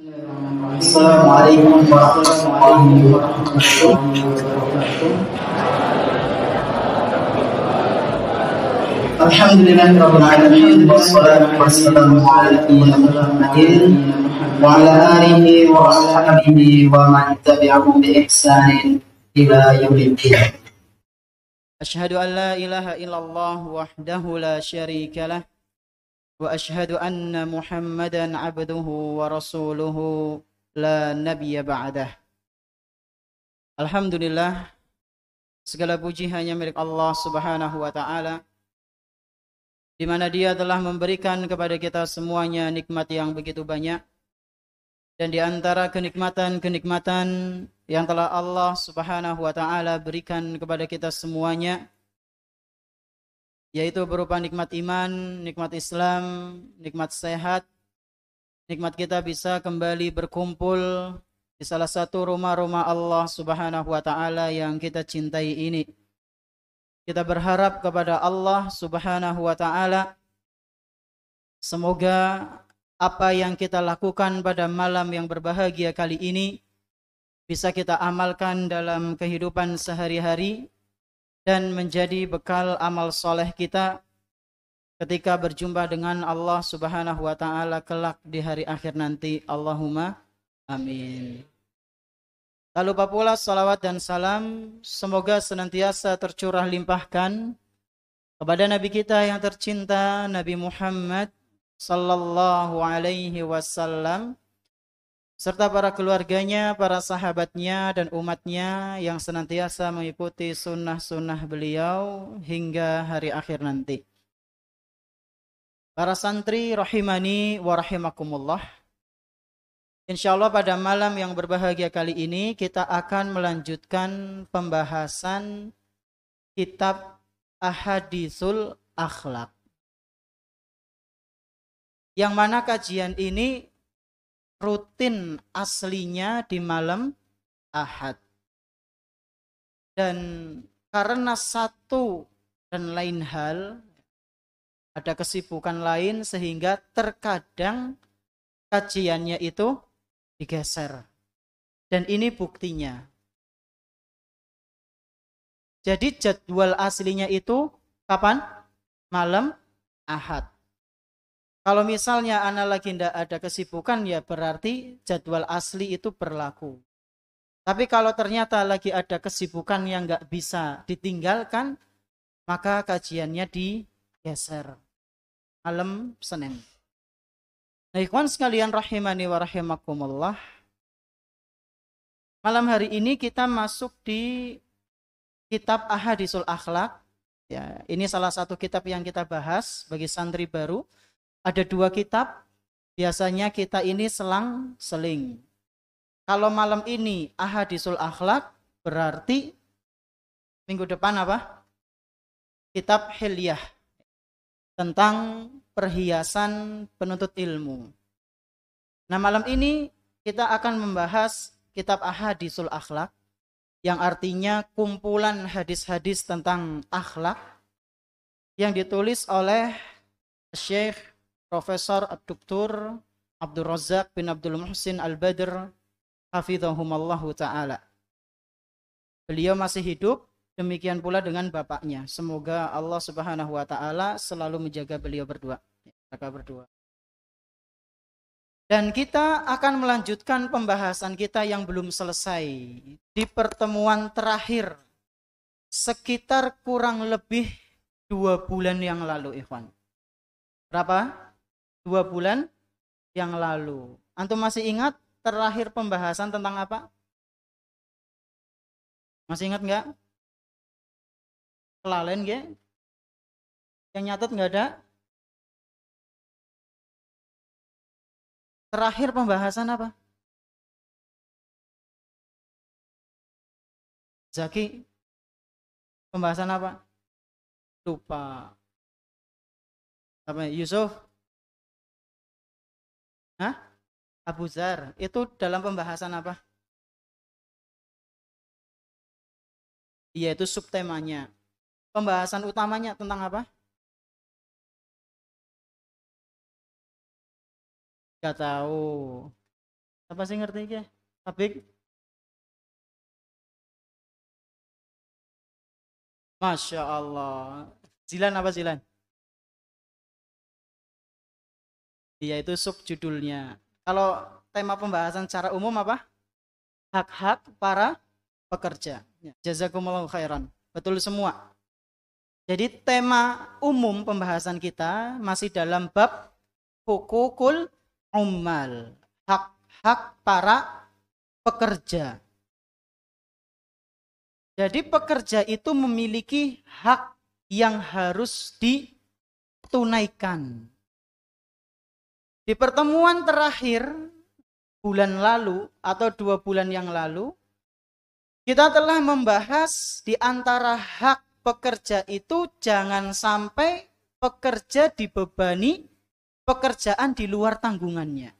Assalamualaikum warahmatullahi wabarakatuh. Alhamdulillahirabbil alamin wassalatu wassalamu ala Muhammadin wa ala alihi wa ashabihi wa man tabi'ahum bi ihsanin ila yaumiddin. Asyhadu an la ilaha illallah wahdahu la syarika lah wa asyhadu anna Muhammadan abduhu wa rasuluhu la nabiyya ba'dah. Alhamdulillah, segala puji hanya milik Allah Subhanahu wa taala, di mana Dia telah memberikan kepada kita semuanya nikmat yang begitu banyak. Dan di antara kenikmatan-kenikmatan yang telah Allah Subhanahu wa taala berikan kepada kita semuanya, yaitu berupa nikmat iman, nikmat Islam, nikmat sehat, nikmat kita bisa kembali berkumpul di salah satu rumah-rumah Allah Subhanahu wa taala yang kita cintai ini. Kita berharap kepada Allah Subhanahu wa taala, semoga apa yang kita lakukan pada malam yang berbahagia kali ini bisa kita amalkan dalam kehidupan sehari-hari dan menjadi bekal amal soleh kita ketika berjumpa dengan Allah Subhanahu wa taala kelak di hari akhir nanti. Allahumma amin. Tak lupa pula salawat dan salam semoga senantiasa tercurah limpahkan kepada Nabi kita yang tercinta, Nabi Muhammad sallallahu alaihi wasallam, serta para keluarganya, para sahabatnya, dan umatnya yang senantiasa mengikuti sunnah-sunnah beliau hingga hari akhir nanti. Para santri rahimani wa rahimakumullah, insyaallah pada malam yang berbahagia kali ini kita akan melanjutkan pembahasan kitab Ahaditsul Akhlaq, yang mana kajian ini rutin aslinya di malam Ahad. Dan karena satu dan lain hal, ada kesibukan lain sehingga terkadang kajiannya itu digeser. Dan ini buktinya. Jadi jadwal aslinya itu kapan? Malam Ahad. Kalau misalnya Anda lagi tidak ada kesibukan, ya berarti jadwal asli itu berlaku. Tapi kalau ternyata lagi ada kesibukan yang nggak bisa ditinggalkan, maka kajiannya digeser. Malam Senin. Nah, ikhwan sekalian rahimani wa rahimakumullah, malam hari ini kita masuk di kitab Ahaditsul Akhlaq. Ya, ini salah satu kitab yang kita bahas bagi santri baru. Ada dua kitab, biasanya kita ini selang-seling. Kalau malam ini Ahaditsul Akhlaq, berarti minggu depan apa? Kitab Hilyah, tentang perhiasan penuntut ilmu. Nah, malam ini kita akan membahas kitab Ahaditsul Akhlaq, yang artinya kumpulan hadis-hadis tentang akhlak, yang ditulis oleh Syekh Profesor Dr. Abdul Razak bin Abdul Muhsin Al-Badr hafidhahumallahu ta'ala. Beliau masih hidup, demikian pula dengan bapaknya. Semoga Allah Subhanahu wa ta'ala selalu menjaga beliau berdua. Mereka berdua. Dan kita akan melanjutkan pembahasan kita yang belum selesai di pertemuan terakhir sekitar kurang lebih 2 bulan yang lalu, ikhwan. Berapa? 2 bulan yang lalu. Antum masih ingat terakhir pembahasan tentang apa? Masih ingat enggak? Kelalen enggak? Yang nyatet enggak ada? Terakhir pembahasan apa? Zaki? Pembahasan apa? Lupa. Apa? Yusuf? Hah? Abu Zar. Itu dalam pembahasan apa? Iya, itu subtemanya. Pembahasan utamanya tentang apa? Gak tahu. Apa sih ngerti iki? Tabik. Masya Allah. Zilan apa Zilan? Iya itu subjudulnya. Kalau tema pembahasan secara umum apa? Hak-hak para pekerja. Ya, jazakumullahu khairan. Betul semua. Jadi tema umum pembahasan kita masih dalam bab hukukul ummal. Hak-hak para pekerja. Jadi pekerja itu memiliki hak yang harus ditunaikan. Di pertemuan terakhir bulan lalu atau 2 bulan yang lalu, kita telah membahas di antara hak pekerja itu jangan sampai pekerja dibebani pekerjaan di luar tanggungannya.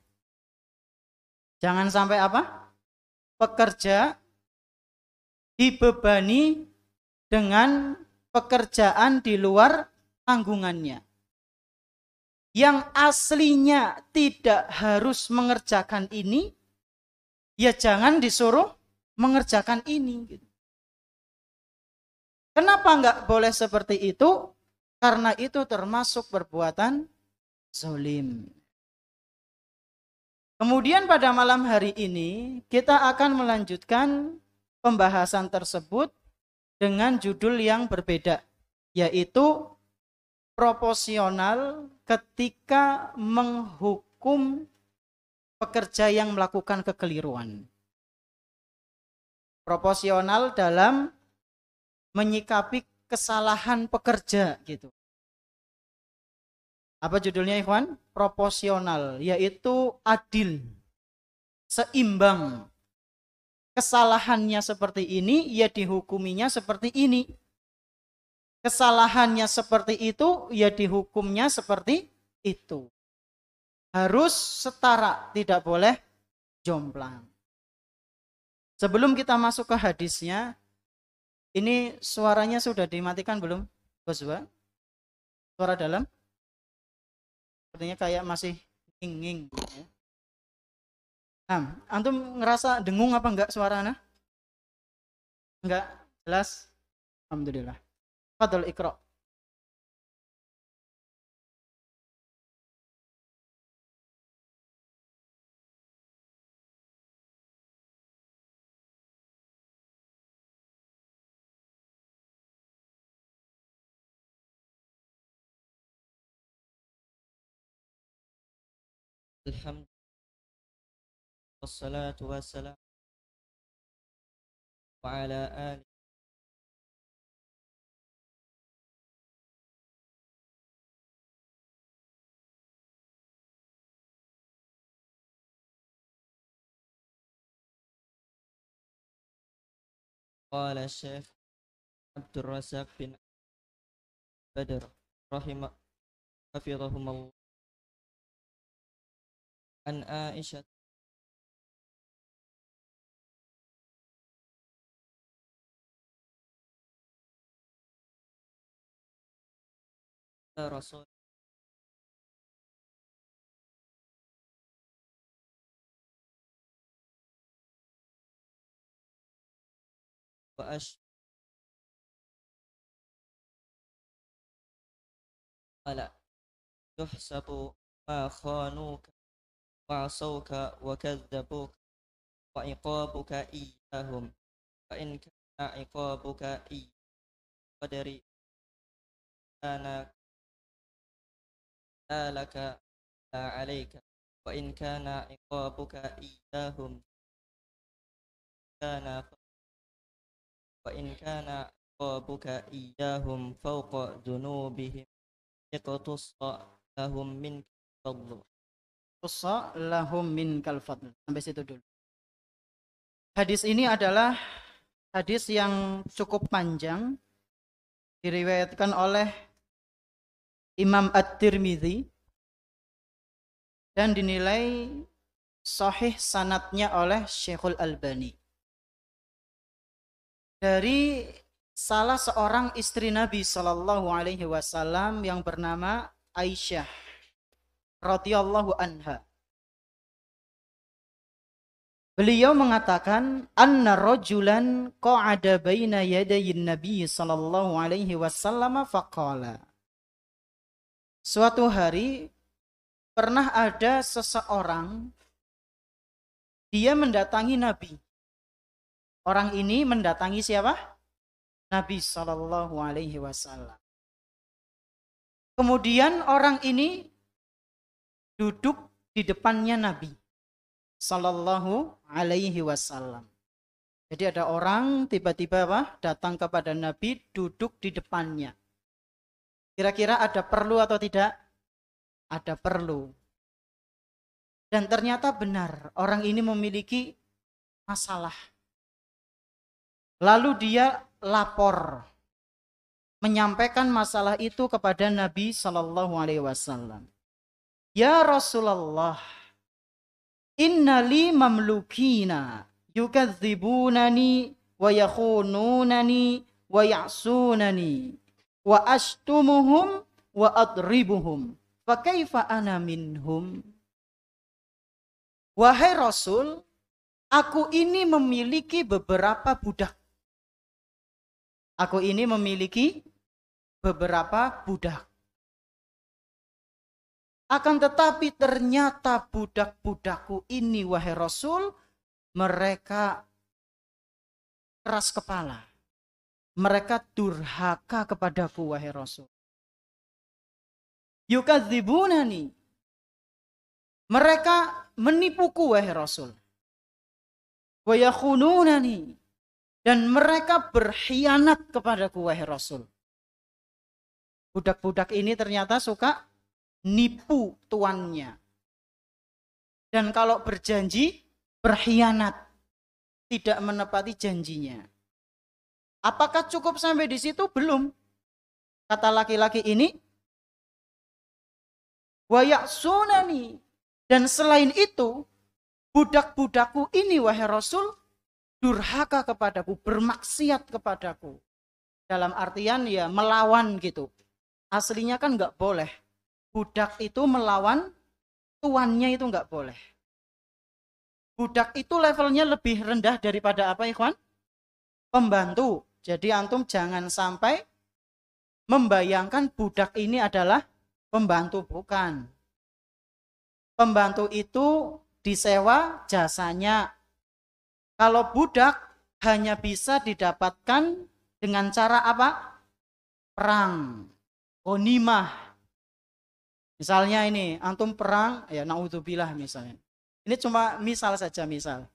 Jangan sampai apa? Pekerja dibebani dengan pekerjaan di luar tanggungannya. Yang aslinya tidak harus mengerjakan ini, ya jangan disuruh mengerjakan ini. Kenapa enggak boleh seperti itu? Karena itu termasuk perbuatan zalim. Kemudian pada malam hari ini kita akan melanjutkan pembahasan tersebut dengan judul yang berbeda, yaitu proporsional ketika menghukum pekerja yang melakukan kekeliruan. Proporsional dalam menyikapi kesalahan pekerja gitu. Apa judulnya ikhwan? Proporsional, yaitu adil, seimbang. Kesalahannya seperti ini, ya dihukuminya seperti ini. Kesalahannya seperti itu, ya dihukumnya seperti itu. Harus setara, tidak boleh jomplang. Sebelum kita masuk ke hadisnya, ini suaranya sudah dimatikan belum, Boswa? Suara dalam? Sepertinya kayak masih nging-nging. Nah, antum ngerasa dengung apa enggak suaranya? Enggak? Jelas? Alhamdulillah. Fadhol Iqra. Alhamdulillah wassalatu wassalam wa ala alihi qala Syekh Abdul Razak bin Badr rahimah hafizahumullah an Aisyah Rasul wa ash ala yuhsabu ma khanuka wa asawka wa kadzabuka wa iqabuka iyahum fa in kana iqabuka qadari kana laka la alayka wa in kana iqabuka iyahum kana wa in kana iqabuka iyahum fawqa dhunubihim iqtussa lahum min fadl. Qussa lahum minkal fadl. Sampai situ dulu. Hadis ini adalah hadis yang cukup panjang, diriwayatkan oleh Imam At-Tirmidzi dan dinilai sahih sanadnya oleh Syekhul Albani. Dari salah seorang istri Nabi Shallallahu Alaihi Wasallam yang bernama Aisyah radhiyallahu anha. Beliau mengatakan anna rajulan qa'ada baina yadayin nabi sallallahu alaihi wasallam faqala. Suatu hari pernah ada seseorang dia mendatangi Nabi. Orang ini mendatangi siapa? Nabi sallallahu alaihi wasallam. Kemudian orang ini duduk di depannya Nabi sallallahu alaihi wasallam. Jadi ada orang tiba-tiba datang kepada Nabi, duduk di depannya. Kira-kira ada perlu atau tidak? Ada perlu. Dan ternyata benar, orang ini memiliki masalah. Lalu dia lapor, menyampaikan masalah itu kepada Nabi sallallahu alaihi wasallam. Ya Rasulullah, inna li mamlukina yukadzibunani wa yakhununani wa ya'sunani wa ashtumuhum wa adribuhum fa kaifa ana minhum. Wahai Rasul, aku ini memiliki beberapa budak. Aku ini memiliki beberapa budak. Akan tetapi ternyata budak-budakku ini, wahai Rasul, mereka keras kepala. Mereka durhaka kepadaku, wahai Rasul. Yukadzibunani. Mereka menipuku, wahai Rasul. Wa yakhununani. Dan mereka berkhianat kepadaku, wahai Rasul. Budak-budak ini ternyata suka nipu tuannya. Dan kalau berjanji, berkhianat. Tidak menepati janjinya. Apakah cukup sampai di situ? Belum. Kata laki-laki ini, wa ya'sunani. Dan selain itu, budak-budakku ini, wahai Rasul, durhaka kepadaku, bermaksiat kepadaku. Dalam artian ya melawan gitu. Aslinya kan nggak boleh. Budak itu melawan tuannya itu nggak boleh. Budak itu levelnya lebih rendah daripada apa, ikhwan? Pembantu. Jadi antum jangan sampai membayangkan budak ini adalah pembantu, bukan. Pembantu itu disewa jasanya. Kalau budak hanya bisa didapatkan dengan cara apa? Perang, ghanimah. Misalnya ini, antum perang, ya naudzubillah misalnya. Ini cuma misal saja, misal.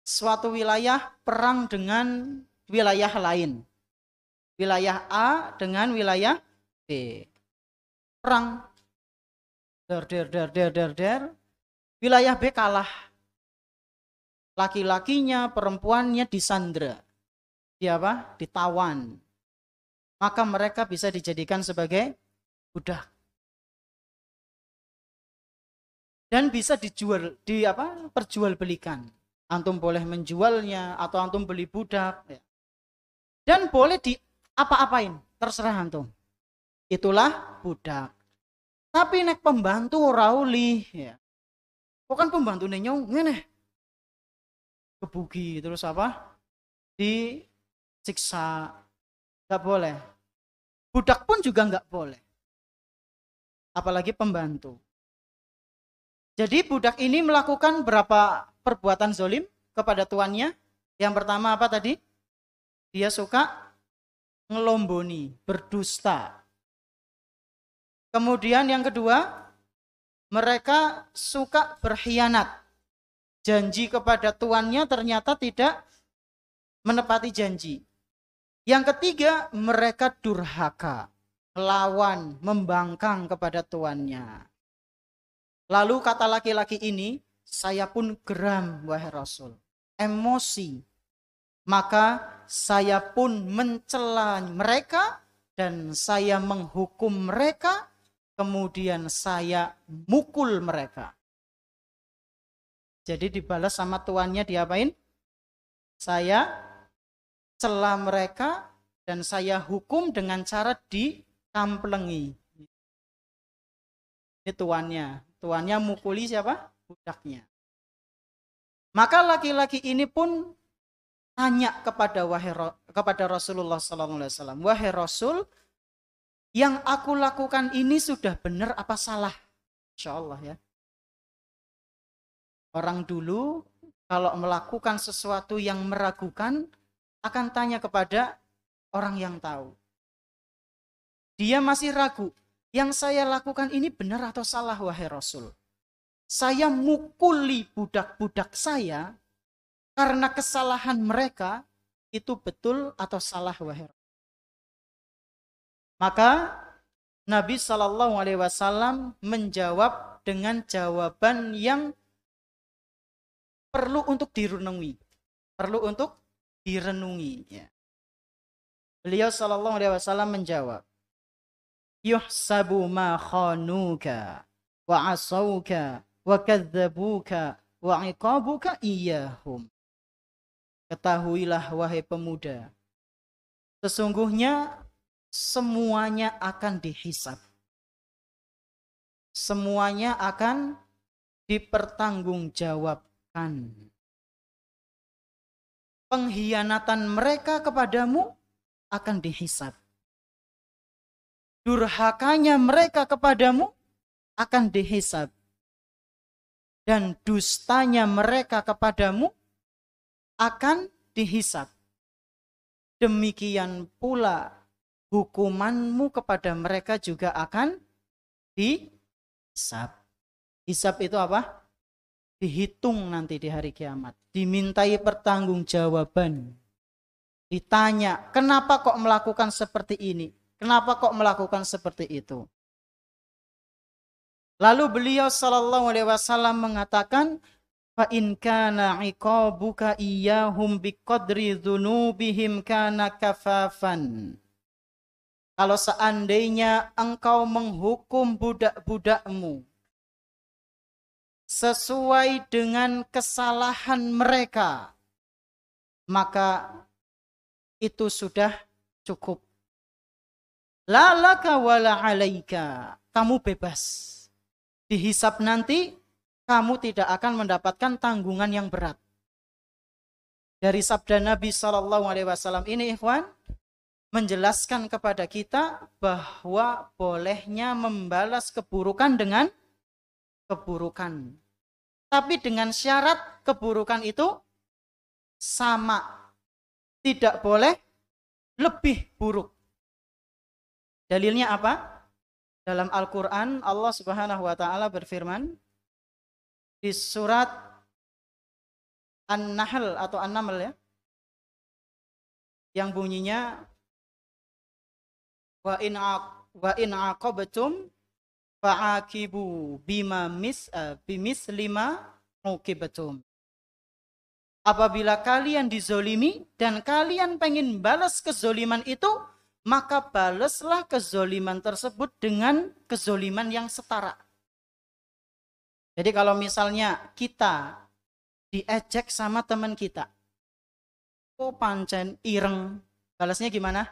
Suatu wilayah perang dengan wilayah lain. Wilayah A dengan wilayah B. Perang. Der. Wilayah B kalah. Laki-lakinya, perempuannya disandra. Dia apa? Ditawan. Maka mereka bisa dijadikan sebagai budak. Dan bisa dijual, perjualbelikan. Antum boleh menjualnya atau antum beli budak. Dan boleh di apa-apain, terserah antum. Itulah budak. Tapi nek pembantu rauli, ya. Kok kan pembantu nyong ngene. Kebugi terus apa? Disiksa. Enggak boleh. Budak pun juga enggak boleh. Apalagi pembantu. Jadi budak ini melakukan berapa perbuatan zolim kepada tuannya. Yang pertama apa tadi? Dia suka ngelomboni, berdusta. Kemudian yang kedua, mereka suka berkhianat. Janji kepada tuannya ternyata tidak menepati janji. Yang ketiga, mereka durhaka, melawan, membangkang kepada tuannya. Lalu kata laki-laki ini, saya pun geram, wahai Rasul. Emosi. Maka saya pun mencela mereka dan saya menghukum mereka. Kemudian saya mukul mereka. Jadi dibalas sama tuannya diapain? Saya cela mereka dan saya hukum dengan cara dikamplengi. Ini tuannya. Tuannya mukuli siapa? Budaknya. Maka laki-laki ini pun tanya kepada Rasulullah SAW, wahai Rasul, yang aku lakukan ini sudah benar apa salah? Insya Allah ya. Orang dulu kalau melakukan sesuatu yang meragukan akan tanya kepada orang yang tahu. Dia masih ragu, yang saya lakukan ini benar atau salah wahai Rasul? Saya mukuli budak-budak saya karena kesalahan mereka, itu betul atau salah wahai Rasul? Maka Nabi SAW menjawab dengan jawaban yang perlu untuk direnungi. Perlu untuk direnungi. Ya. Beliau SAW menjawab, yuhsabu ma khanuka wa asauka wa kadzabuka wa iqabuka iyahum. Ketahuilah wahai pemuda, sesungguhnya semuanya akan dihisab. Semuanya akan dipertanggungjawabkan. Pengkhianatan mereka kepadamu akan dihisab. Durhakanya mereka kepadamu akan dihisab. Dan dustanya mereka kepadamu akan dihisab. Demikian pula hukumanmu kepada mereka juga akan dihisab. Hisab itu apa? Dihitung nanti di hari kiamat. Dimintai pertanggungjawaban. Ditanya, kenapa kok melakukan seperti ini? Kenapa kok melakukan seperti itu? Lalu beliau SAW mengatakan, fa in kana iqabuka iyyahum biqadri dzunubihim kana kafafan. Kalau seandainya engkau menghukum budak-budakmu sesuai dengan kesalahan mereka, maka itu sudah cukup. La laka wala alaika. Kamu bebas. Dihisab nanti, kamu tidak akan mendapatkan tanggungan yang berat. Dari sabda Nabi SAW ini, ikhwan, menjelaskan kepada kita bahwa bolehnya membalas keburukan dengan keburukan. Tapi dengan syarat keburukan itu sama. Tidak boleh lebih buruk. Dalilnya apa? Dalam Al-Quran Allah Subhanahu wa ta'ala berfirman di surat An-Nahl atau An-Naml ya, yang bunyinya wa in aqabtum fa'aqibu bimislima uqibatum. Apabila kalian dizolimi dan kalian pengen balas kezoliman itu, maka balaslah kezoliman tersebut dengan kezoliman yang setara. Jadi kalau misalnya kita diejek sama teman kita, kok pancen ireng, balasnya gimana?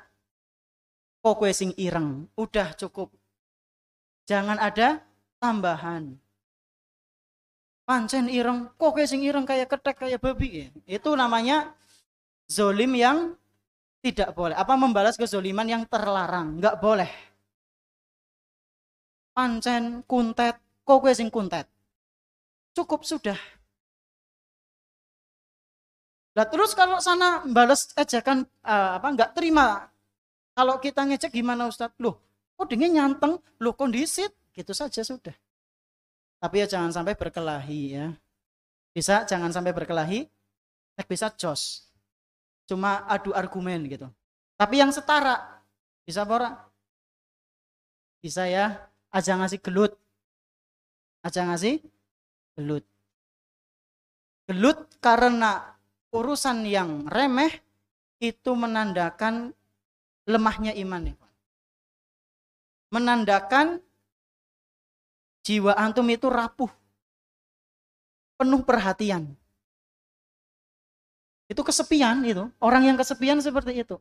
Kok kue sing ireng, udah cukup. Jangan ada tambahan. Pancen ireng, kok kue sing ireng kayak ketek, kayak babi. Itu namanya zolim yang tidak boleh. Apa membalas kezoliman yang terlarang? Enggak boleh. Pancen kuntet, kok kue sing kuntet. Cukup sudah. Nah terus kalau sana balas ejekan enggak terima. Kalau kita ngecek gimana Ustadz? Loh, kok dengan nyanteng? Loh, kondisit? Gitu saja sudah. Tapi ya jangan sampai berkelahi ya. Bisa jangan sampai berkelahi. Bisa jos. Cuma adu argumen gitu. Tapi yang setara. Bisa apa? Bisa ya. Aja ngasih gelut. Aja ngasih gelut. Gelut karena urusan yang remeh itu menandakan lemahnya iman. Menandakan jiwa antum itu rapuh. Penuh perhatian. Itu kesepian itu. Orang yang kesepian seperti itu.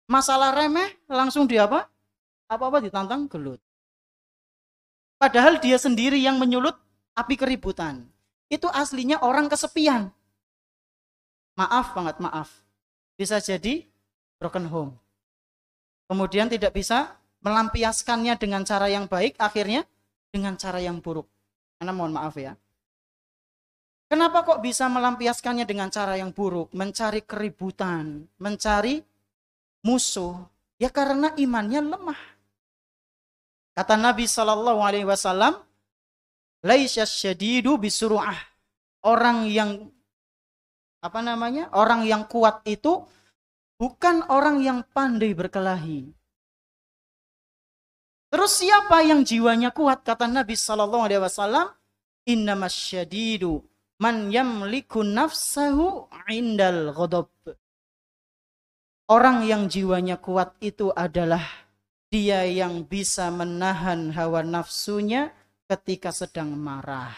Masalah remeh langsung dia apa? Apa-apa ditantang gelut. Padahal dia sendiri yang menyulut api keributan. Itu aslinya orang kesepian. maaf banget, maaf. Bisa jadi broken home. Kemudian tidak bisa melampiaskannya dengan cara yang baik, akhirnya dengan cara yang buruk. Karena mohon maaf ya. Kenapa kok bisa melampiaskannya dengan cara yang buruk? Mencari keributan, mencari musuh. Ya karena imannya lemah. Kata Nabi SAW, laisya syadidu bisuru'ah. Orang yang orang yang kuat itu bukan orang yang pandai berkelahi. Terus siapa yang jiwanya kuat? Kata Nabi SAW, innamas syadidu man yamliku nafsahu indal ghadab. Orang yang jiwanya kuat itu adalah dia yang bisa menahan hawa nafsunya ketika sedang marah.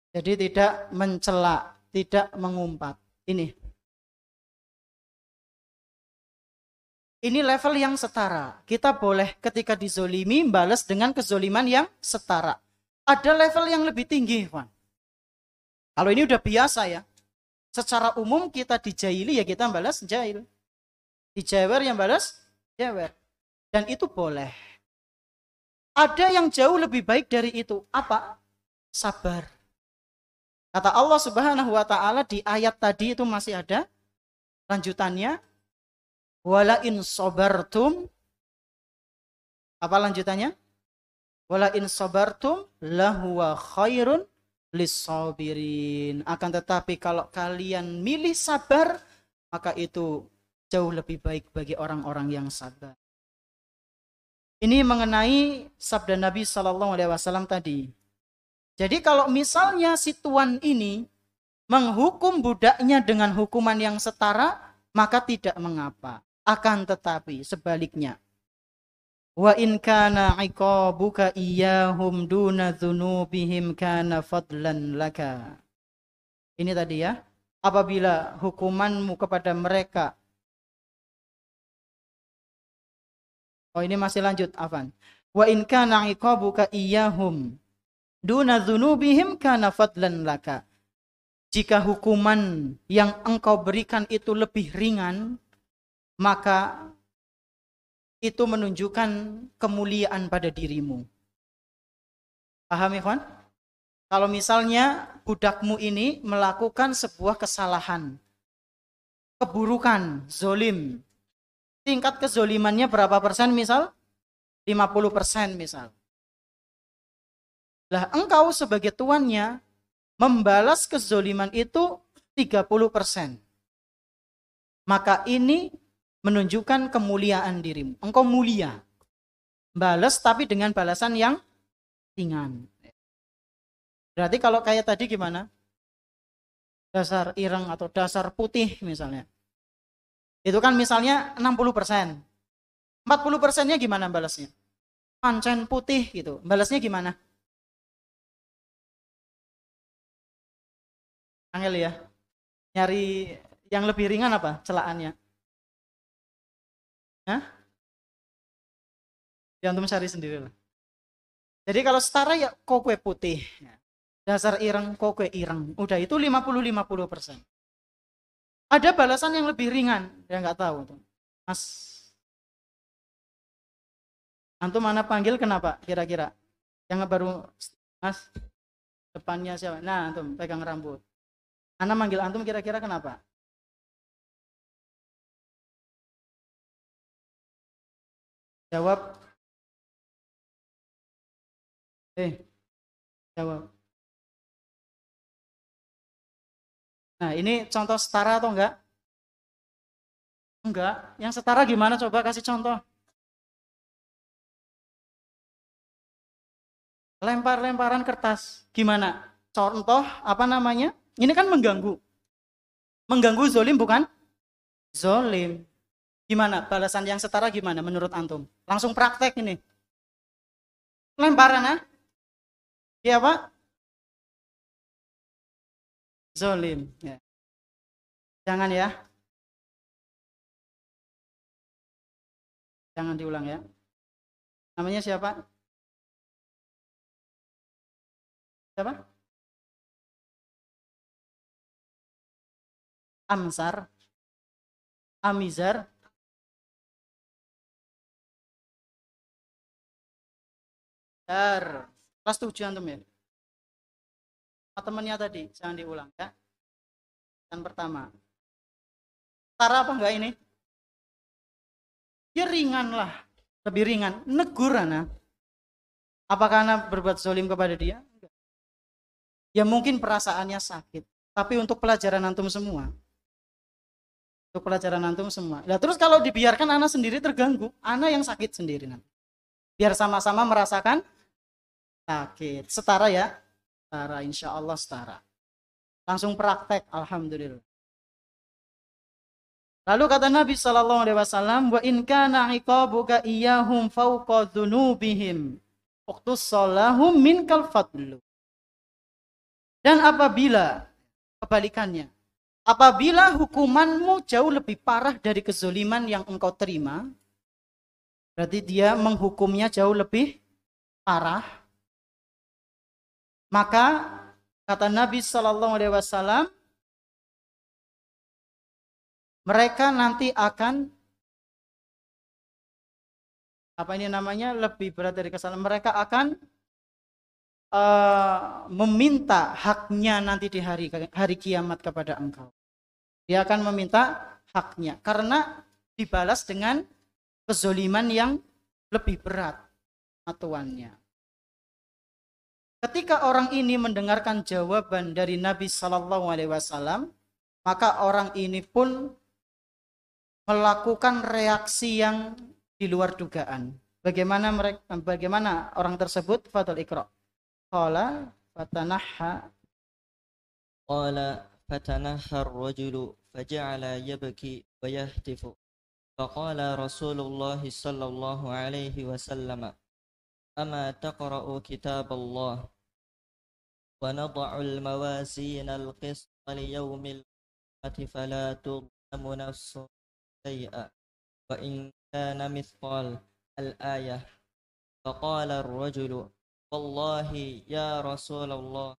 Jadi tidak mencela, tidak mengumpat. Ini level yang setara. Kita boleh ketika dizolimi balas dengan kezoliman yang setara. Ada level yang lebih tinggi, Ikhwan. Kalau ini udah biasa ya. Secara umum kita dijaili ya kita balas jail. Dijewer yang balas jewer. Dan itu boleh. Ada yang jauh lebih baik dari itu. Apa? Sabar. Kata Allah Subhanahu wa taala di ayat tadi itu masih ada lanjutannya. Wala in sabartum, apa lanjutannya? Wala in sabartum lahuwa khairun lissabirin. Akan tetapi kalau kalian milih sabar, maka itu jauh lebih baik bagi orang-orang yang sabar. Ini mengenai sabda Nabi SAW tadi. Jadi kalau misalnya si tuan ini menghukum budaknya dengan hukuman yang setara, maka tidak mengapa. Akan tetapi sebaliknya, wa in kana iqabuka iyyahum duna dzunubihim kana fadlan laka. Ini tadi ya, apabila hukumanmu kepada mereka. Oh ini masih lanjut, afan. Wa in kana iqabuka iyyahum duna dzunubihim kana fadlan laka. Jika hukuman yang engkau berikan itu lebih ringan, maka itu menunjukkan kemuliaan pada dirimu. Paham ya, kawan? Kalau misalnya budakmu ini melakukan sebuah kesalahan, keburukan, zolim, tingkat kezolimannya berapa persen misal? 50% misal. Lah engkau sebagai tuannya membalas kezoliman itu 30%. Maka ini menunjukkan kemuliaan dirimu. Engkau mulia. Balas tapi dengan balasan yang ringan. Berarti kalau kayak tadi gimana? Dasar ireng atau dasar putih misalnya. Itu kan misalnya 60%. 40%-nya gimana balasnya? Pancen putih gitu. Balasnya gimana? Angel ya. Nyari yang lebih ringan apa celaannya? Hah? Ya antum cari sendiri lah. Jadi kalau setara ya kokwe putih. Dasar ireng, kokwe ireng. Udah itu 50-50%. Ada balasan yang lebih ringan. Ya nggak tahu. Mas. Antum mana panggil kenapa kira-kira? Yang baru Mas. Depannya siapa? Nah antum pegang rambut. Ana manggil antum kira-kira kenapa? Jawab. Jawab. Nah, ini contoh setara atau enggak? Enggak. Yang setara gimana? Coba kasih contoh. Lempar-lemparan kertas. Gimana? Contoh apa namanya? Ini kan mengganggu. Mengganggu zolim bukan? Zolim. Gimana? Balasan yang setara gimana menurut antum? Langsung praktek ini. Lemparan, ah? Iya Pak? Zolim. Ya. Jangan ya. Jangan diulang ya. Namanya siapa? Siapa? Amsar, Amizar, Dar. Kelas 7 antum ya. Temannya tadi, jangan diulang ya. Yang pertama. Tara apa enggak ini? Ya ringan lah. Lebih ringan. Negur anak. Apakah anak berbuat zolim kepada dia? Enggak. Ya mungkin perasaannya sakit. Tapi untuk pelajaran antum semua. Untuk pelajaran antum semua. Nah terus kalau dibiarkan anak sendiri terganggu. Anak yang sakit sendiri nanti. Biar sama-sama merasakan sakit. Setara ya. Setara. Insya Allah setara. Langsung praktek. Alhamdulillah. Lalu kata Nabi Shallallahu Alaihi Wasallam, wa in kana iqabuka iyahum fauqa dzunubihim, uqtusalahum minkal fadlu. Dan apabila kebalikannya, apabila hukumanmu jauh lebih parah dari kezoliman yang engkau terima, berarti dia menghukumnya jauh lebih parah. Maka kata Nabi Shallallahu Alaihi Wasallam, mereka nanti akan lebih berat dari kesalahan. Mereka akan meminta haknya nanti di hari kiamat kepada engkau. Dia akan meminta haknya karena dibalas dengan kezoliman yang lebih berat atuannya. Ketika orang ini mendengarkan jawaban dari Nabi Shallallahu Alaihi Wasallam, maka orang ini pun melakukan reaksi yang di luar dugaan. Bagaimana orang tersebut? Fadl Iqra. Qala fatanaha. Qala fatanaha ar-rajulu faja'ala yabki wa yahtifu. Faqala Rasulullah sallallahu alaihi wasallam, ama taqra'u kitab Allah wa nad'u al-mawazin al-qist li yawmil qiyamati fala tudlamu nafsun شيئا وإن كان مثقال الآية. فقال الرجل والله يا رسول الله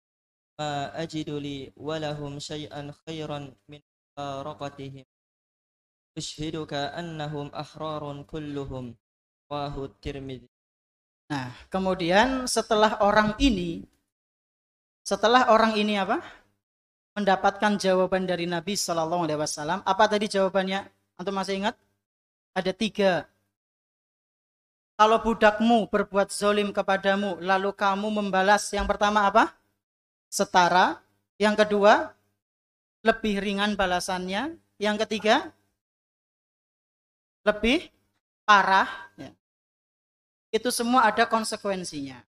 ما أجد لي ولهم شيئا خيرا من مفارقتهم أشهدك أنهم أحرار كلهم. رواه الترمذي. Nah, kemudian setelah orang ini apa? Mendapatkan jawaban dari Nabi Shallallahu Alaihi Wasallam. Apa tadi jawabannya? Antum masih ingat? Ada 3. Kalau budakmu berbuat zolim kepadamu, lalu kamu membalas, yang pertama apa? Setara. Yang kedua, lebih ringan balasannya. Yang ketiga, lebih parah. Ya. Itu semua ada konsekuensinya.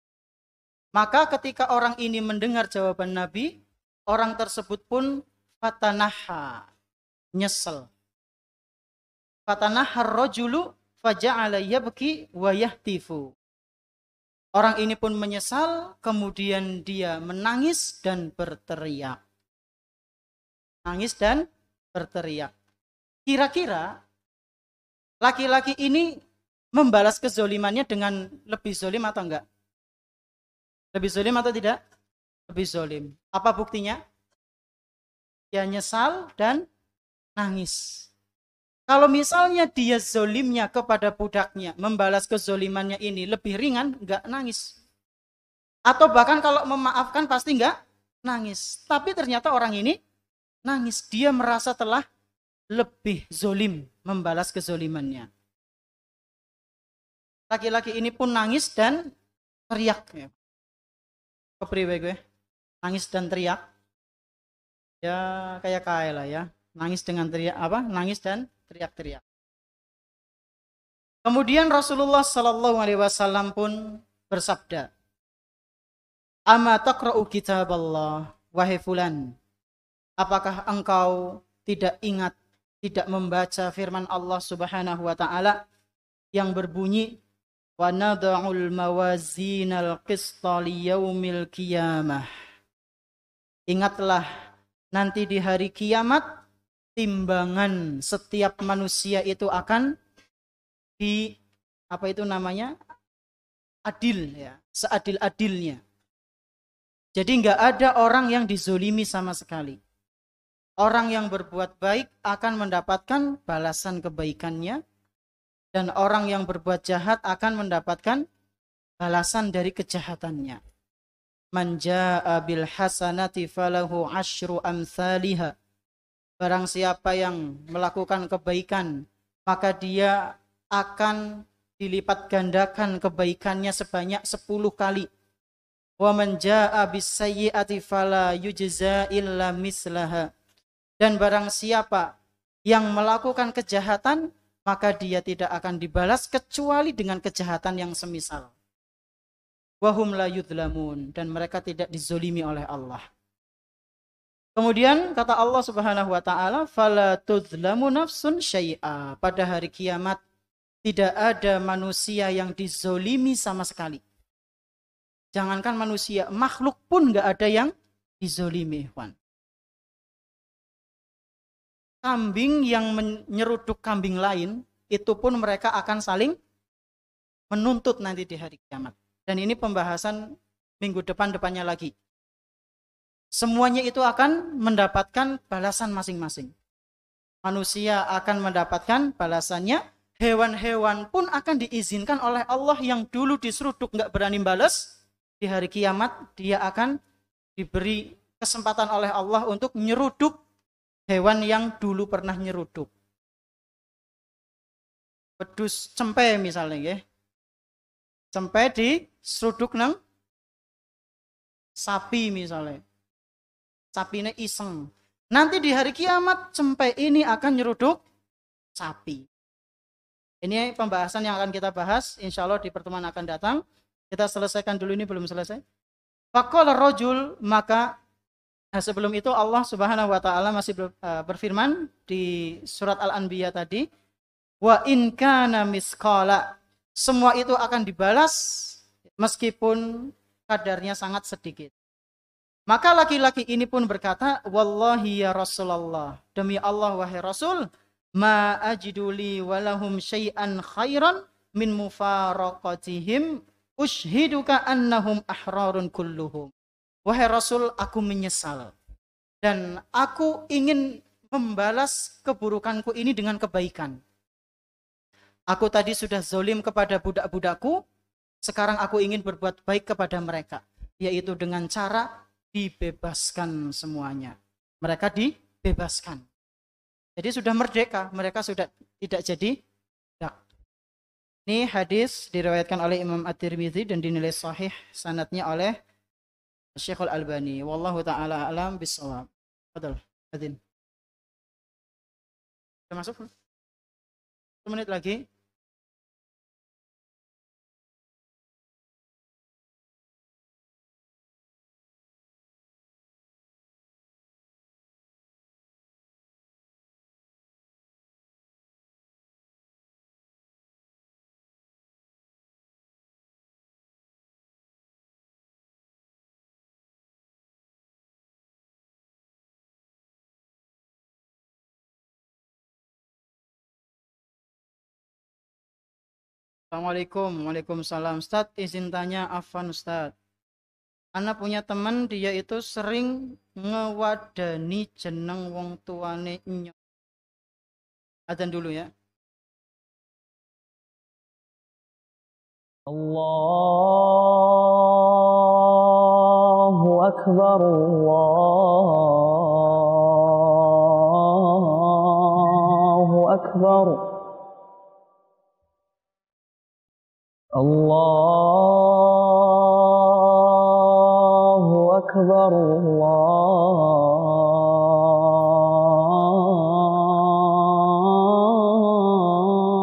Maka ketika orang ini mendengar jawaban Nabi, orang tersebut pun fatanaha, nyesel. Fatanahar rajulu faja'ala yabki wa yahtifu. Orang ini pun menyesal, kemudian dia menangis dan berteriak. Nangis dan berteriak. Kira-kira laki-laki ini membalas kezolimannya dengan lebih zolim atau enggak? Lebih zolim atau tidak? Lebih zolim. Apa buktinya? Dia nyesal dan nangis. Kalau misalnya dia zolimnya kepada budaknya, membalas kezolimannya ini lebih ringan, enggak nangis. Atau bahkan kalau memaafkan pasti enggak nangis. Tapi ternyata orang ini nangis. Dia merasa telah lebih zolim membalas kezolimannya. Laki-laki ini pun nangis dan teriak. Kepriwe gue? Nangis dan teriak. Ya kayak lah ya. Nangis dengan teriak apa? Nangis dan teriak-teriak. Kemudian Rasulullah Sallallahu Alaihi Wasallam pun bersabda, "Ama taqra'u kitab Allah, wahai fulan, apakah engkau tidak ingat, tidak membaca firman Allah Subhanahu Wa Taala yang berbunyi, wa nad'ul mawazinal qista liyaumil qiyamah." Ingatlah nanti di hari kiamat timbangan setiap manusia itu akan adil ya, seadil-adilnya. Jadi enggak ada orang yang dizolimi sama sekali. Orang yang berbuat baik akan mendapatkan balasan kebaikannya, dan orang yang berbuat jahat akan mendapatkan balasan dari kejahatannya. Man jaa'a bil hasanati falahu asyru amsalihha. Barang siapa yang melakukan kebaikan, maka dia akan dilipat gandakan kebaikannya sebanyak 10 kali. Wa man jaa'a bis sayyi'ati fala yujza illa mislaha. Dan barang siapa yang melakukan kejahatan, maka dia tidak akan dibalas kecuali dengan kejahatan yang semisal. Wahum la yudlamun, dan mereka tidak dizolimi oleh Allah. Kemudian kata Allah Subhanahu wa taala, fala tudlamu nafsun syai'a. Pada hari kiamat tidak ada manusia yang dizolimi sama sekali. Jangankan manusia, makhluk pun enggak ada yang dizolimi, Wan. Kambing yang menyeruduk kambing lain, itu pun mereka akan saling menuntut nanti di hari kiamat. Dan ini pembahasan minggu depannya lagi. Semuanya itu akan mendapatkan balasan masing-masing. Manusia akan mendapatkan balasannya, hewan-hewan pun akan diizinkan oleh Allah yang dulu diseruduk nggak berani balas. Di hari kiamat dia akan diberi kesempatan oleh Allah untuk nyeruduk hewan yang dulu pernah nyeruduk. Wedhus cempe misalnya ya. Cempe diseruduk nang sapi misalnya. Sapinya iseng. Nanti di hari kiamat cempe ini akan nyeruduk sapi. Ini pembahasan yang akan kita bahas insya Allah di pertemuan akan datang. Kita selesaikan dulu, ini belum selesai. Faqala rajul, maka sebelum itu Allah Subhanahu wa taala masih berfirman di surat Al-Anbiya tadi, wa in kana misqala, semua itu akan dibalas meskipun kadarnya sangat sedikit. Maka laki-laki ini pun berkata, wallahi ya Rasulullah, demi Allah wahai Rasul, ma ajiduli walahum syai'an khairan min mufaraqatihim ushiduka annahum ahrarun kulluhum. Wahai Rasul, aku menyesal dan aku ingin membalas keburukanku ini dengan kebaikan. Aku tadi sudah zalim kepada budak-budakku, sekarang aku ingin berbuat baik kepada mereka, yaitu dengan cara dibebaskan semuanya. Mereka dibebaskan. Jadi sudah merdeka, mereka sudah tidak jadi budak. Ini hadis diriwayatkan oleh Imam At-Tirmidzi dan dinilai sahih sanadnya oleh Syekhul Albani. Wallahu ta'ala alam bisawab. Fadal, Adin. Sudah masuk? 1 menit lagi. Assalamualaikum. Waalaikumsalam. Ustaz, izin tanya, afwan Ustaz. Ana punya teman, dia itu sering ngewadani jeneng wong tuane nyok. Adzan dulu ya. Allahu Akbar, Allahu Akbar. Allahu Akbar,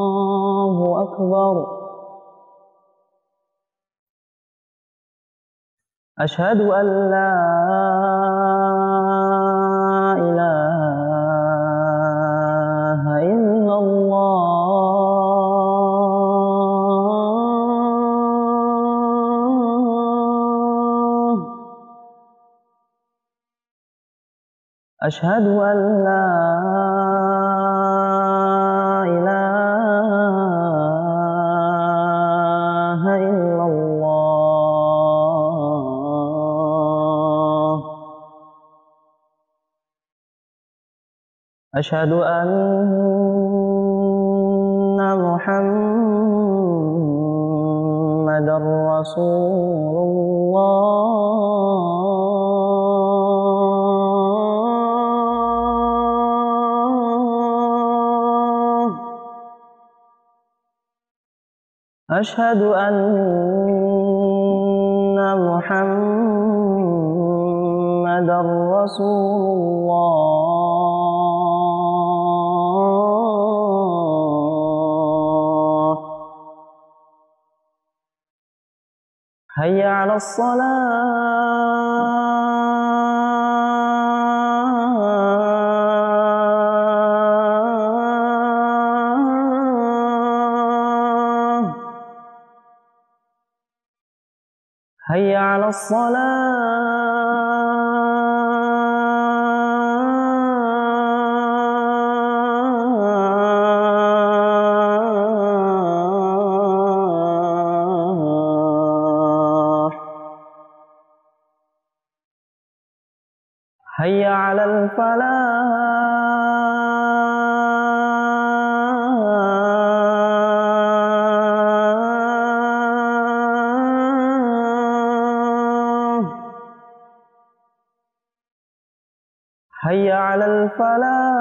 Allahu Akbar. Asyhadu an la ilaha illallah. Asyhadu an la أشهد أن محمدا رسول الله أشهد أن محمدا رسول الله هيا على الصلاة هيا على الصلاة هيا على الفلاح هيا على الفلاح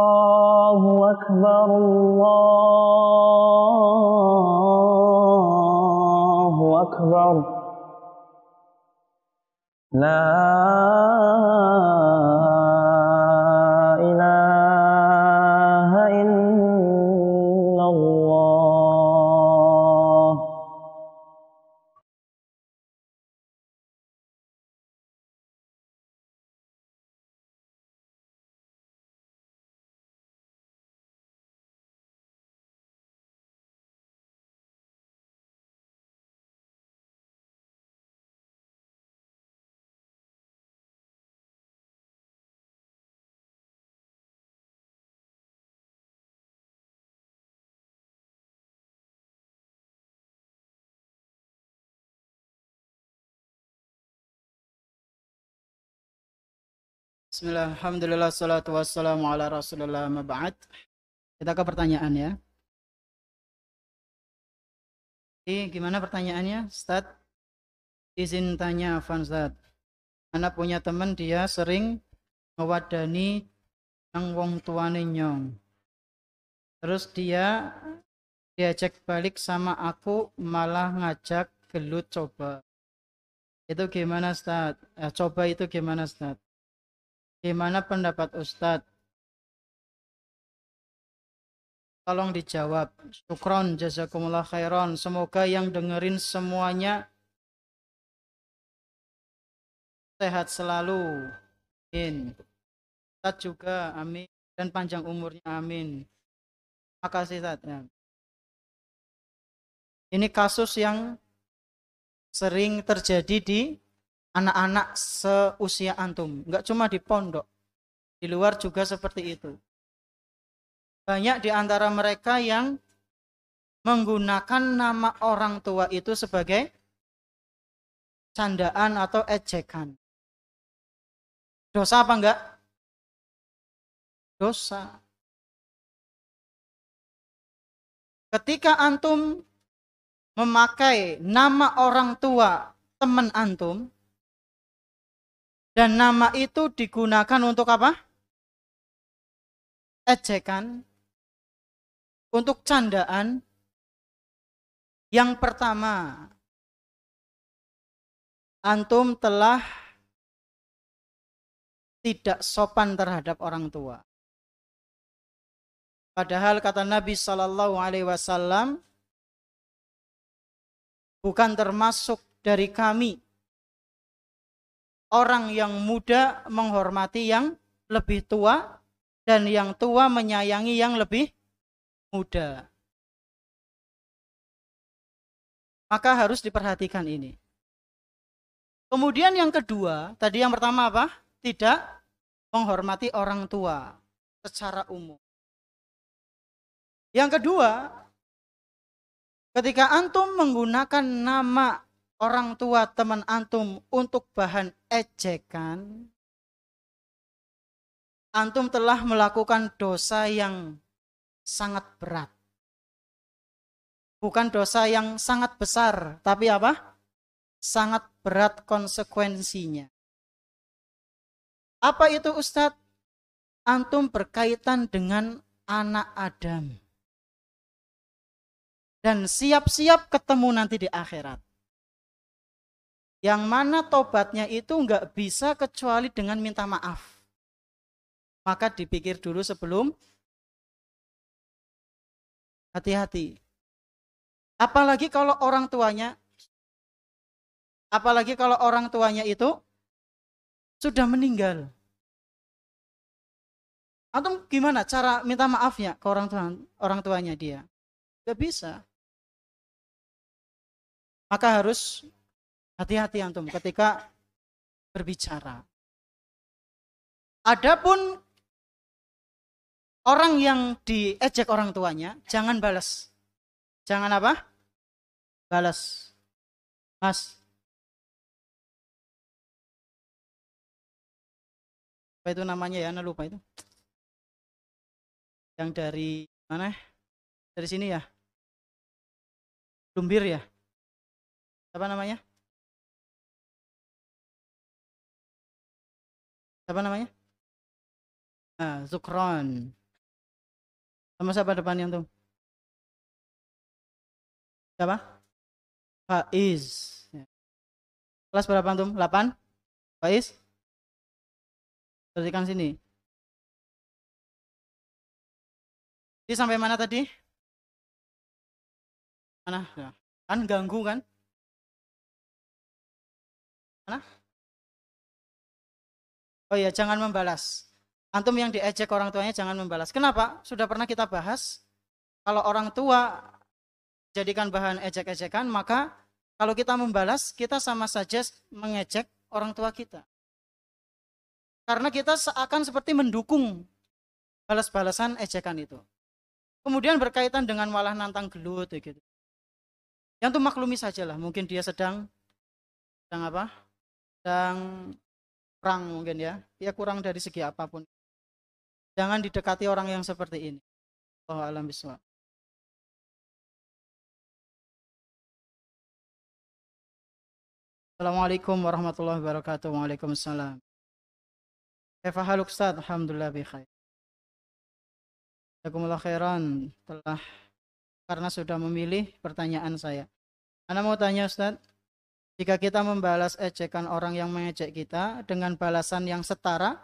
الله أكبر الله أكبر لا إله إلا الله Bismillah, alhamdulillah, salatu wassalamu ala rasulullah, ma ba'd. Kita ke pertanyaan ya. Jadi gimana pertanyaannya, Ustaz? Izin tanya, Afan Ustaz. Anak punya teman, dia sering ngewadani yang wong tuane nyong. Terus dia diajak balik sama aku, malah ngajak gelut coba. Itu gimana, Ustaz? Coba itu gimana, Ustaz? Gimana pendapat Ustadz? Tolong dijawab. Syukron, jazakumullah khairan. Semoga yang dengerin semuanya sehat selalu. Amin. Ustadz juga, amin. Dan panjang umurnya, amin. Makasih, Ustadz. Ya. Ini kasus yang sering terjadi di anak-anak seusia antum, nggak cuma di pondok, di luar juga seperti itu. Banyak di antara mereka yang menggunakan nama orang tua itu sebagai candaan atau ejekan. Dosa apa enggak? Dosa. Ketika antum memakai nama orang tua teman antum, dan nama itu digunakan untuk apa? Ejekan, untuk candaan. Yang pertama, antum telah tidak sopan terhadap orang tua. Padahal kata Nabi SAW, bukan termasuk dari kami orang yang muda menghormati yang lebih tua, dan yang tua menyayangi yang lebih muda. Maka harus diperhatikan ini. Kemudian yang kedua, tadi yang pertama apa? Tidak menghormati orang tua secara umum. Yang kedua, ketika antum menggunakan nama orang tua teman antum untuk bahan ejekan, antum telah melakukan dosa yang sangat berat. Bukan dosa yang sangat besar, tapi apa? Sangat berat konsekuensinya. Apa itu Ustadz? Antum berkaitan dengan anak Adam. Dan siap-siap ketemu nanti di akhirat. Yang mana tobatnya itu nggak bisa kecuali dengan minta maaf. Maka dipikir dulu sebelum hati-hati. Apalagi kalau orang tuanya itu sudah meninggal. Antum gimana cara minta maafnya ke orang tuanya dia? Gak bisa. Maka harus hati-hati antum ketika berbicara. Adapun orang yang diejek orang tuanya, jangan balas. Jangan apa? Balas. Mas. Apa itu namanya ya? Nah, lupa itu. Yang dari mana? Dari sini ya? Lumbir ya? Apa namanya? Apa namanya? Nah, Zukron. Sama siapa depannya tuh? Siapa? Faiz. Ya. Kelas berapa antum? 8? Faiz? Perhatikan sini. Jadi sampai mana tadi? Mana? Kan ganggu kan? Mana? Oh iya, jangan membalas. Antum yang diejek orang tuanya jangan membalas. Kenapa? Sudah pernah kita bahas. Kalau orang tua jadikan bahan ejek-ejekan, maka kalau kita membalas, kita sama saja mengejek orang tua kita. Karena kita seakan seperti mendukung balas-balasan ejekan itu. Kemudian berkaitan dengan malah nantang gelut gitu. Yang tuh maklumi sajalah, mungkin dia sedang apa? Sedang kurang mungkin ya. Dia kurang dari segi apapun. Jangan didekati orang yang seperti ini. Wallahu a'lam bishawab. Assalamualaikum warahmatullahi wabarakatuh. Waalaikumsalam. Kaifa haluk Ustaz? Alhamdulillah bi khair. Jazakumullah khairan karena sudah memilih pertanyaan saya. Ana mau tanya Ustaz, jika kita membalas ejekan orang yang mengejek kita dengan balasan yang setara,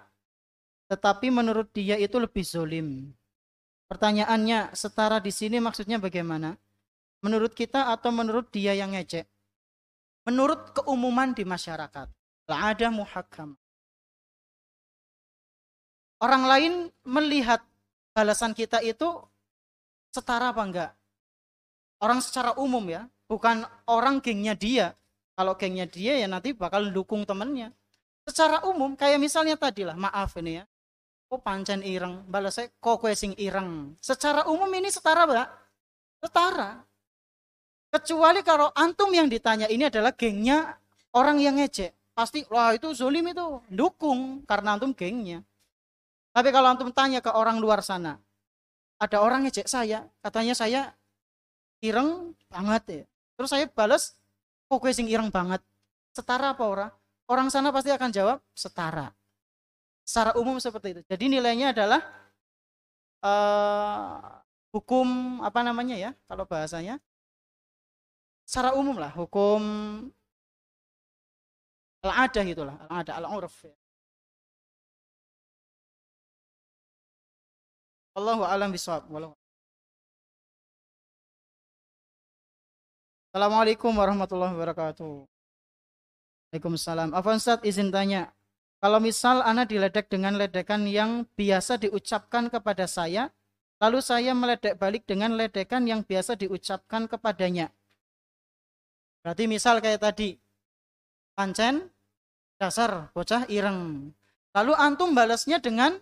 tetapi menurut dia itu lebih zolim. Pertanyaannya, setara di sini maksudnya bagaimana? Menurut kita atau menurut dia yang ngejek? Menurut keumuman di masyarakat. Al-'adah muhakkam. Orang lain melihat balasan kita itu setara apa enggak? Orang secara umum ya, bukan orang gengnya dia. Kalau gengnya dia ya nanti bakal dukung temennya. Secara umum, kayak misalnya tadi lah, maaf ini ya. Oh pancen ireng, balasnya kok kue sing ireng. Secara umum ini setara enggak? Setara. Kecuali kalau antum yang ditanya ini adalah gengnya orang yang ngejek. Pasti, wah itu zolim itu. Dukung karena antum gengnya. Tapi kalau antum tanya ke orang luar sana, ada orang ngejek saya, katanya saya ireng banget ya. Terus saya balas, kok gue sing ireng banget. Setara apa orang? Orang sana pasti akan jawab, setara. Secara umum seperti itu. Jadi nilainya adalah hukum apa namanya ya, kalau bahasanya. Secara umum lah, hukum al-'adah itulah, al-'adah, al-'urf ya. Allahu a'lam bishawab. Assalamualaikum warahmatullahi wabarakatuh. Waalaikumsalam. Afwan Ustaz, izin tanya. Kalau misal ana diledek dengan ledekan yang biasa diucapkan kepada saya, lalu saya meledek balik dengan ledekan yang biasa diucapkan kepadanya. Berarti misal kayak tadi, pancen Dasar bocah ireng. Lalu antum balasnya dengan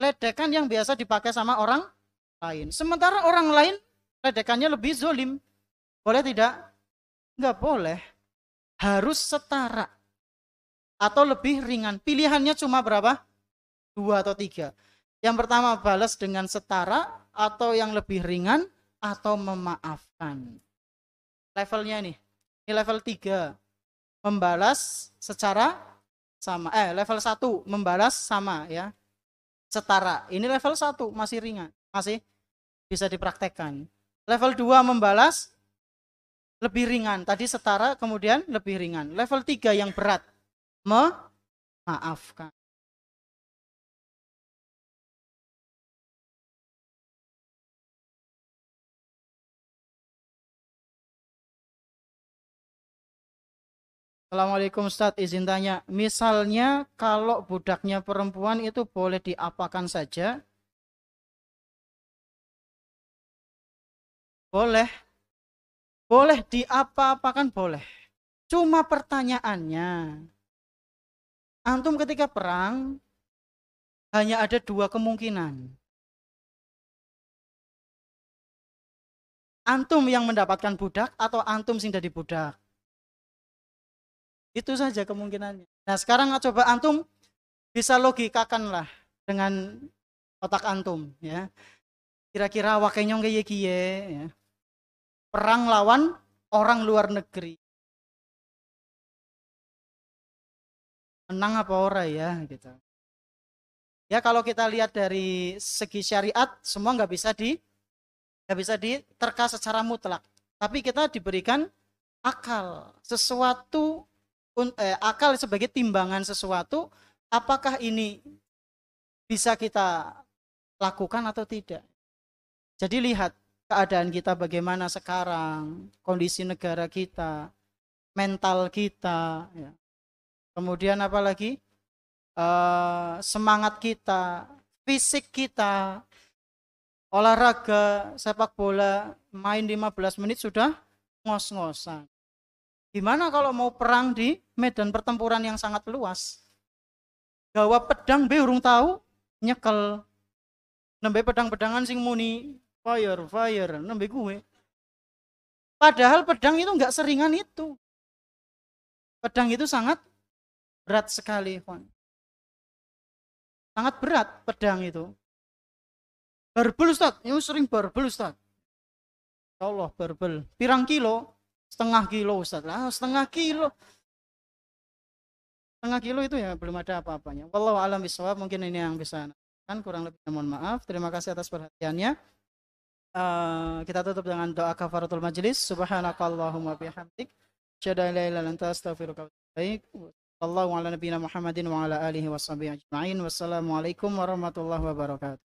ledekan yang biasa dipakai sama orang lain. Sementara orang lain ledekannya lebih zolim. Boleh tidak? Enggak boleh. Harus setara. Atau lebih ringan. Pilihannya cuma berapa? 2 atau 3. Yang pertama balas dengan setara, atau yang lebih ringan, atau memaafkan. Levelnya nih. Ini level 3. Membalas secara sama. Level 1 membalas sama ya. Setara. Ini level 1 masih ringan. Masih bisa dipraktekkan. Level 2 membalas lebih ringan. Tadi setara, kemudian lebih ringan. Level 3 yang berat. Memaafkan. Assalamualaikum Ustadz, izin tanya. Misalnya kalau budaknya perempuan itu boleh diapakan saja? Boleh. Boleh diapa-apakan boleh. Cuma pertanyaannya, antum ketika perang hanya ada 2 kemungkinan. Antum yang mendapatkan budak atau antum sing dadi budak. Itu saja kemungkinannya. Nah sekarang coba antum bisa logikakan lah dengan otak antum ya. Kira-kira wakenya kayak kiye ya. Perang lawan orang luar negeri. Menang apa ora ya gitu. Ya kalau kita lihat dari segi syariat semua nggak bisa diterka secara mutlak. Tapi kita diberikan akal, sesuatu akal sebagai timbangan sesuatu, apakah ini bisa kita lakukan atau tidak. Jadi lihat keadaan kita bagaimana sekarang, kondisi negara kita, mental kita, ya. Kemudian apalagi semangat kita, fisik kita, olahraga, sepak bola, main 15 menit sudah ngos-ngosan. Gimana kalau mau perang di medan pertempuran yang sangat luas? Gawa pedang be urung tahu nyekel. Nembe pedang-pedangan sing muni fire, nembe gue. Padahal pedang itu enggak seringan itu. Pedang itu sangat berat sekali, Fon. Sangat berat pedang itu. Barbel Ustaz, ini sering barbel Ustaz. Ya Allah, barbel. Pirang kilo? Setengah kilo Ustaz lah, setengah kilo itu ya belum ada apa-apanya. Wallahu a'lam bishawab. Mungkin ini yang bisa kan, kurang lebih mohon maaf. Terima kasih atas perhatiannya. Kita tutup dengan doa kafaratul majlis. Subhanakallahumma bihamdik, asyhadu an la ilaha illa anta, astaghfiruka wa atubu ilaik. Sallallahu ala nabiyina Muhammadin wa ala alihi washabihi ajma'in. Wassalamualaikum warahmatullahi wabarakatuh.